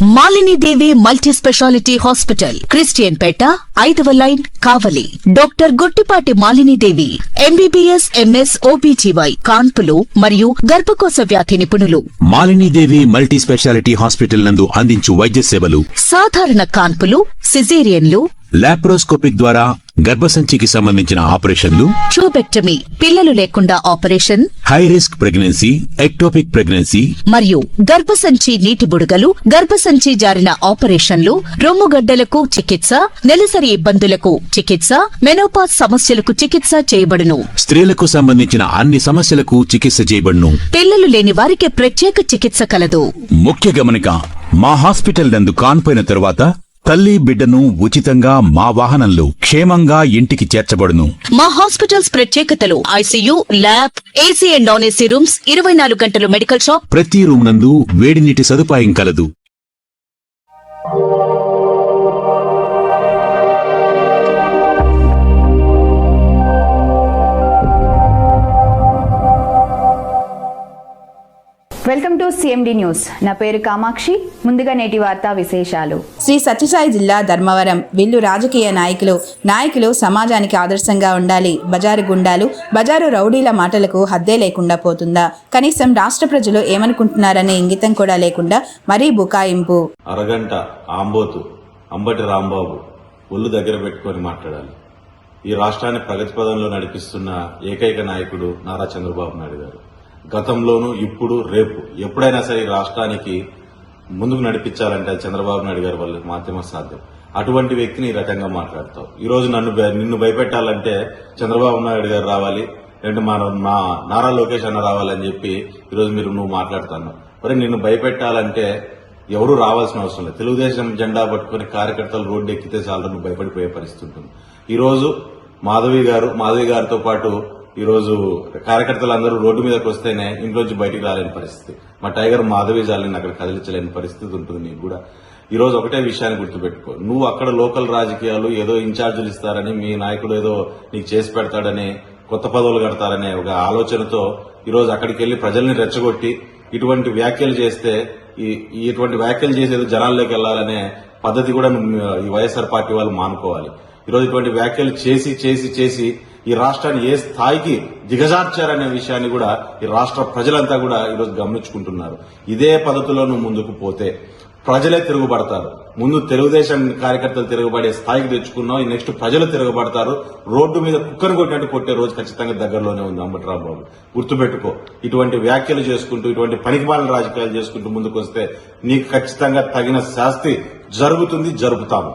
మాలిని దేవి multi speciality hospital, Christian పేట, 5వ line, కావలి. Doctor Guttipati Malini దేవి, MBBS, MS, OBGY, కాన్పులు మరియు గర్భకోశ వ్యాధి నిపుణులు. మాలిని దేవి మల్టీ స్పెషాలిటీ హాస్పిటల్ నందు అందించు వైద్య సేవలు: సాధారణ కాన్పులు, సిజేరియన్లు, లాప్రోస్కోపిక్ ద్వారా గర్భసంచికి సంబంధించిన ఆపరేషన్లు, ట్యూబెక్టమీ, పిల్లలు లేకుండా operation, high risk pregnancy, ectopic pregnancy మరియు గర్భసంచి నీటి బుడగలు, గర్భసంచి జారిన ఆపరేషన్లు, రొమ్ముగడ్డలకు చికిత్స, నెలసరి ఇబ్బందులకు చికిత్స, మెనోపాజ్ సమస్యలకు చికిత్స చేయబడును. స్త్రీలకు సంబంధించిన అన్ని సమస్యలకు చికిత్స చేయబడును. పిల్లలు లేని వారికి ప్రత్యేక చికిత్స కలదు. ముఖ్య గమనిక: మా హాస్పిటల్ నందు కాన్పోయిన తరువాత తల్లి బిడ్డను ఉచితంగా మా వాహనంలో క్షేమంగా ఇంటికి చేర్చబడును. మా హాస్పిటల్స్ ప్రత్యేకతలు: ICU, lab, AC and non AC rooms, 24 గంటలు మెడికల్ షాప్, ప్రతి రూమ్ నందు వేడి నీటి సదుపాయం కలదు. Welcome to CMD news. నా పేరు కామాక్షి. ముందుగా నేటి వార్తా విశేషాలు. శ్రీ సత్యసాయి జిల్లా ధర్మవరం విల్లు రాజకీయ నాయకులు సమాజానికి ఆదర్శంగా ఉండాలి. బజారు గుండాలు, బజారు రౌడీల మాటలకు హద్దే లేకుండా పోతుందా? కనీసం రాష్ట్ర ప్రజలు ఏమనుకుంటున్నారనే ఇంగితం కూడా లేకుండా మరీ బుకాయింపు. అరగంట ఆంబోతు అంబటి రాంబాబు ఒళ్ళు దగ్గర పెట్టుకొని మాట్లాడాలి. ఈ రాష్ట్రాన్ని ప్రగతి పదంలో నడిపిస్తున్న ఏకైక నాయకుడు నారా చంద్రబాబు నాయుడు గారు. గతంలోనూ, ఇప్పుడు, రేపు ఎప్పుడైనా సరే రాష్ట్రానికి ముందుకు నడిపించాలంటే అది చంద్రబాబు నాయుడు గారి వల్ల మాత్రమే సాధ్యం. అటువంటి వ్యక్తిని ఈ రకంగా మాట్లాడతావు. ఈ రోజు నిన్ను భయపెట్టాలంటే చంద్రబాబు నాయుడు గారు రావాలి, లేదంటే మా నారా లోకేష్ అన్న రావాలని చెప్పి ఈరోజు నువ్వు మాట్లాడుతున్నావు. మరి నిన్ను భయపెట్టాలంటే ఎవరూ రావాల్సిన అవసరం లేదు. తెలుగుదేశం జెండా పట్టుకుని కార్యకర్తలు రోడ్డు ఎక్కితే చాలా నువ్వు భయపడిపోయే పరిస్థితి ఉంటుంది. ఈ రోజు మాధవి గారితో పాటు ఈ రోజు కార్యకర్తలందరూ రోడ్డు మీదకి వస్తేనే ఇంట్లోంచి బయటికి రాలేని పరిస్థితి. మా టైగర్ మాధవి జాలిని అక్కడ కదిలించలేని పరిస్థితి ఉంటుంది. నీకు కూడా ఈ రోజు ఒకటే విషయాన్ని గుర్తుపెట్టుకో. నువ్వు అక్కడ లోకల్ రాజకీయాలు ఏదో ఇన్ఛార్జీలు ఇస్తారని, మీ నాయకుడు ఏదో నీకు చేసి పెడతాడని, కొత్త పదవులు కడతారనే ఒక ఆలోచనతో ఈ రోజు అక్కడికి వెళ్లి ప్రజల్ని రెచ్చగొట్టి ఇటువంటి వ్యాఖ్యలు చేస్తే, ఇటువంటి వ్యాఖ్యలు చేసేది జనాల్లోకి వెళ్లాలనే పద్ధతి కూడా ఈ వైఎస్ఆర్ పార్టీ వాళ్ళు మానుకోవాలి. ఈరోజు ఇటువంటి వ్యాఖ్యలు చేసి ఈ రాష్ట్రాన్ని ఏ స్థాయికి దిగజార్చారనే విషయాన్ని కూడా ఈ రాష్ట్ర ప్రజలంతా కూడా ఈరోజు గమనించుకుంటున్నారు. ఇదే పద్ధతిలో నువ్వు ముందుకు పోతే ప్రజలే తిరుగుబడతారు. ముందు తెలుగుదేశం కార్యకర్తలు తిరగబడే స్థాయికి తెచ్చుకున్నావు, నెక్స్ట్ ప్రజలు తిరగబడతారు. రోడ్డు మీద కుక్కను కొట్టినట్టు కొట్టే రోజు ఖచ్చితంగా దగ్గరలోనే ఉంది అంబటి రాంబాబు. గుర్తుపెట్టుకో. ఇటువంటి వ్యాఖ్యలు చేసుకుంటూ, ఇటువంటి పనికిమాలిన రాజకీయాలు చేసుకుంటూ ముందుకు వస్తే నీకు ఖచ్చితంగా తగిన శాస్తి జరుగుతుంది, జరుపుతాము.